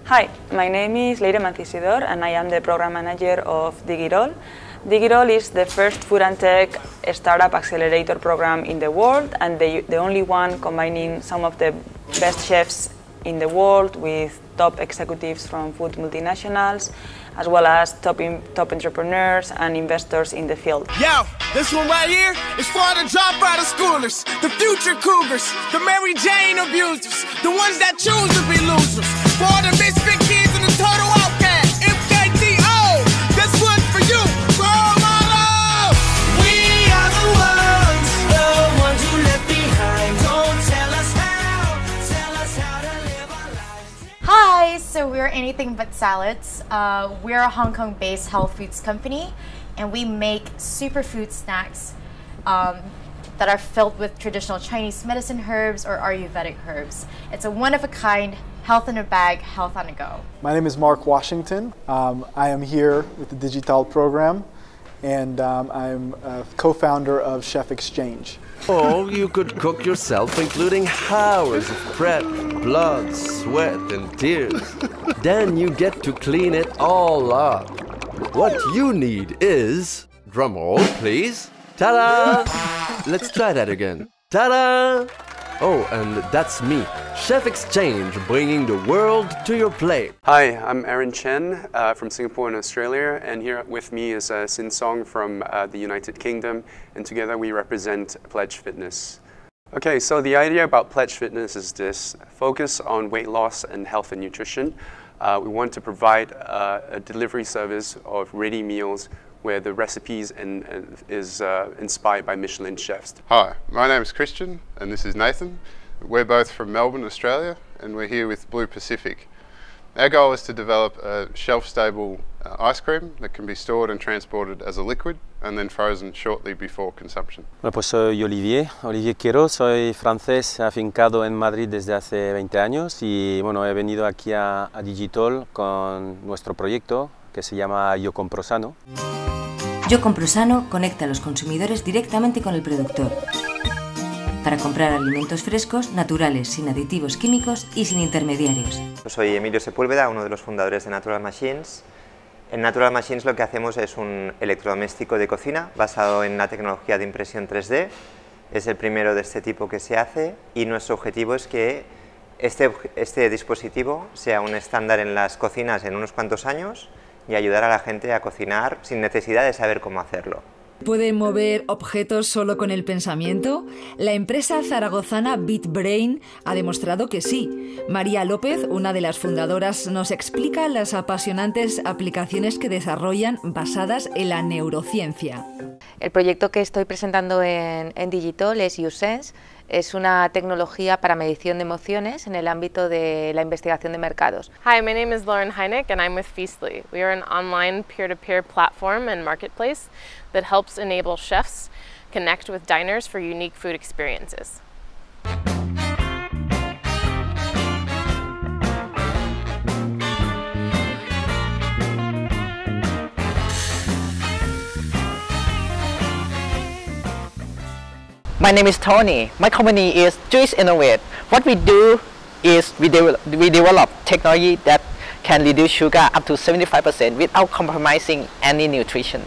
Hi, my name is Leire Mancisidor and I am the program manager of Digirol. Digirol is the first food and tech startup accelerator program in the world and the only one combining some of the best chefs in the world with top executives from food multinationals, as well as top entrepreneurs and investors in the field. Yo, this one right here is for the dropout of schoolers, the future cougars, the Mary Jane abusers, the ones that choose to be losers, for all the misfit kids and the total outcasts. MKTO, this one's for you, role model. We are the ones who left behind. Don't tell us how to live our lives. Hi, so we're Anything But Salads. We're a Hong Kong-based health foods company, and we make superfood snacks that are filled with traditional Chinese medicine herbs or Ayurvedic herbs. It's a one-of-a-kind, health in a bag, health on the go. My name is Mark Washington. I am here with the Digital program, and I'm a co-founder of Chef Exchange. Oh, you could cook yourself, including hours of prep, blood, sweat, and tears. Then you get to clean it all up. What you need is, drumroll please, ta-da! Let's try that again. Ta-da! Oh, and that's me, Chef Exchange, bringing the world to your plate. Hi, I'm Aaron Chen from Singapore and Australia, and here with me is Shing Sung from the United Kingdom, and together we represent Pledge Fitness. Okay, so the idea about Pledge Fitness is this: focus on weight loss and health and nutrition. We want to provide a delivery service of ready meals where the recipes is inspired by Michelin chefs. Hi, my name is Christian and this is Nathan. We're both from Melbourne, Australia, and we're here with Blue Pacific. Our goal is to develop a shelf-stable ice cream that can be stored and transported as a liquid and then frozen shortly before consumption. Bueno, pues soy Olivier Quero, soy francés afincado en Madrid desde hace 20 años y bueno, he venido aquí a Digital con nuestro proyecto que se llama Yo Compro Sano. Yo Compro Sano conecta a los consumidores directamente con el productor para comprar alimentos frescos, naturales, sin aditivos químicos y sin intermediarios. Soy Emilio Sepulvedo, uno de los fundadores de Natural Machines. En Natural Machines lo que hacemos es un electrodoméstico de cocina basado en la tecnología de impresión 3D. Es el primero de este tipo que se hace y nuestro objetivo es que este dispositivo sea un estándar en las cocinas en unos cuantos años y ayudar a la gente a cocinar sin necesidad de saber cómo hacerlo. ¿Puede mover objetos solo con el pensamiento? La empresa zaragozana BitBrain ha demostrado que sí. María López, una de las fundadoras, nos explica las apasionantes aplicaciones que desarrollan basadas en la neurociencia. El proyecto que estoy presentando en Digital es YouSense. Es una tecnología para medición de emociones en el ámbito de la investigación de mercados. Hi, my name is Couren Heineck and I'm with Feastly. We are an online peer-to-peer platform and marketplace that helps enable chefs connect with diners for unique food experiences. My name is Tony. My company is Juice Innovate. What we do is we develop technology that can reduce sugar up to 75% without compromising any nutrition.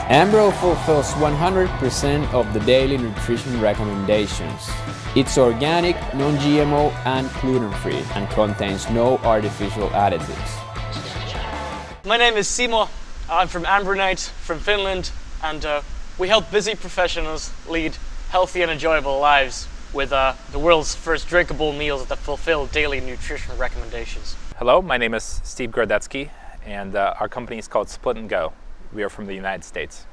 Ambro fulfills 100% of the daily nutrition recommendations. It's organic, non-GMO and gluten-free and contains no artificial additives. My name is Simo. I'm from Ambronite, from Finland, and we help busy professionals lead healthy and enjoyable lives with the world's first drinkable meals that fulfill daily nutrition recommendations. Hello, my name is Steve Grodetsky, and our company is called Split and Go. We are from the United States.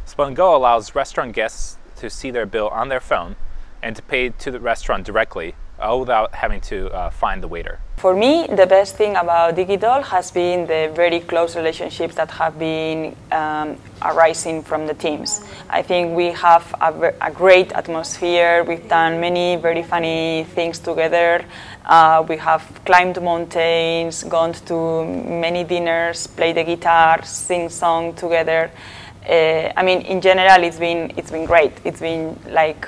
Split and Go allows restaurant guests to see their bill on their phone and to pay to the restaurant directly without having to find the waiter. For me, the best thing about Digital has been the very close relationships that have been arising from the teams. I think we have a great atmosphere. We've done many very funny things together. We have climbed mountains, gone to many dinners, played the guitar, sing song together. I mean, in general, it's been great. It's been like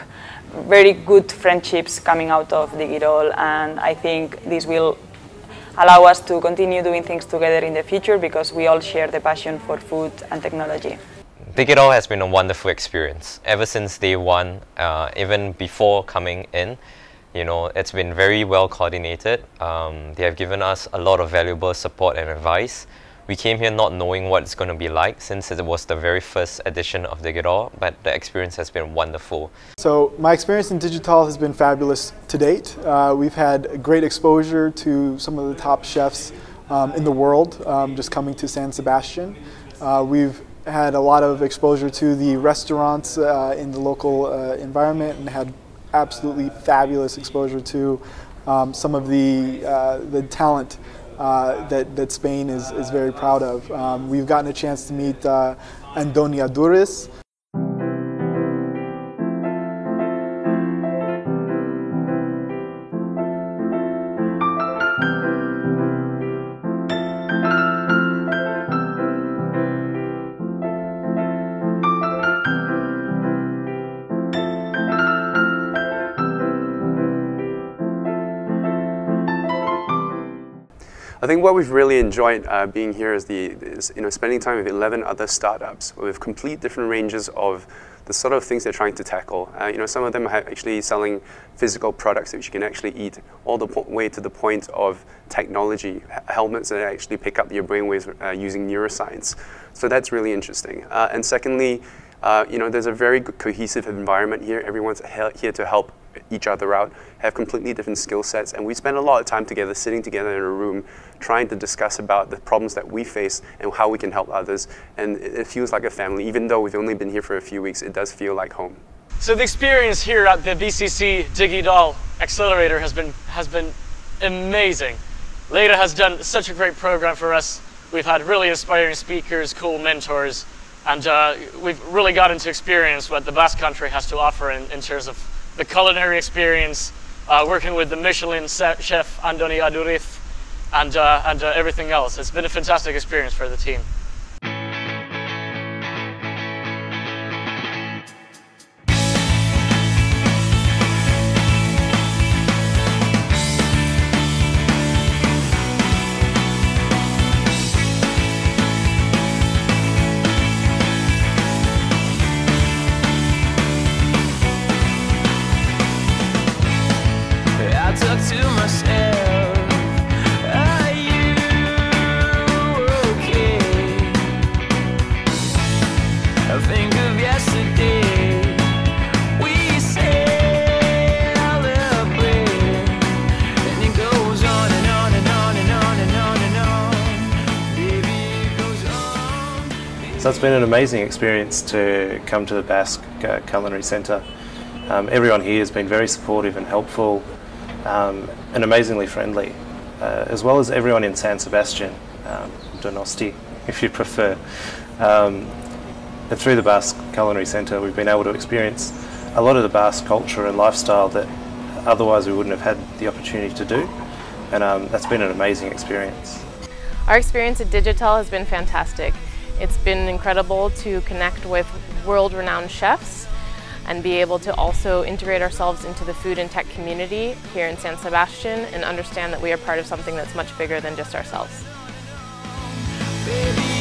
very good friendships coming out of Digirol, and I think this will allow us to continue doing things together in the future because we all share the passion for food and technology. Digirol has been a wonderful experience. Ever since day one, even before coming in, you know, it's been very well coordinated. They have given us a lot of valuable support and advice. We came here not knowing what it's going to be like since it was the very first edition of Digirol, but the experience has been wonderful. So my experience in Digital has been fabulous to date. We've had great exposure to some of the top chefs in the world just coming to San Sebastian. We've had a lot of exposure to the restaurants in the local environment and had absolutely fabulous exposure to some of the talent that Spain is very proud of. We've gotten a chance to meet Andoni Aduriz. I think what we've really enjoyed being here is spending time with 11 other startups with complete different ranges of the sort of things they're trying to tackle. Some of them are actually selling physical products which you can actually eat, all the way to the point of technology, helmets that actually pick up your brainwaves using neuroscience. So that's really interesting. And secondly, there's a very good cohesive environment here. Everyone's here to help each other out, have completely different skill sets, and we spend a lot of time together, sitting together in a room, trying to discuss about the problems that we face and how we can help others, and it feels like a family. Even though we've only been here for a few weeks, it does feel like home. So the experience here at the BCC Digidol Accelerator has been amazing. Leda has done such a great program for us. We've had really inspiring speakers, cool mentors, and we've really gotten to experience what the Basque country has to offer in terms of the culinary experience, working with the Michelin chef Andoni Aduriz, and everything else. It's been a fantastic experience for the team. So it's been an amazing experience to come to the Basque Culinary Centre. Everyone here has been very supportive and helpful and amazingly friendly, as well as everyone in San Sebastian, Donosti, if you prefer. And through the Basque Culinary Centre we've been able to experience a lot of the Basque culture and lifestyle that otherwise we wouldn't have had the opportunity to do, and that's been an amazing experience. Our experience at Digital has been fantastic. It's been incredible to connect with world-renowned chefs and be able to also integrate ourselves into the food and tech community here in San Sebastian and understand that we are part of something that's much bigger than just ourselves. Baby,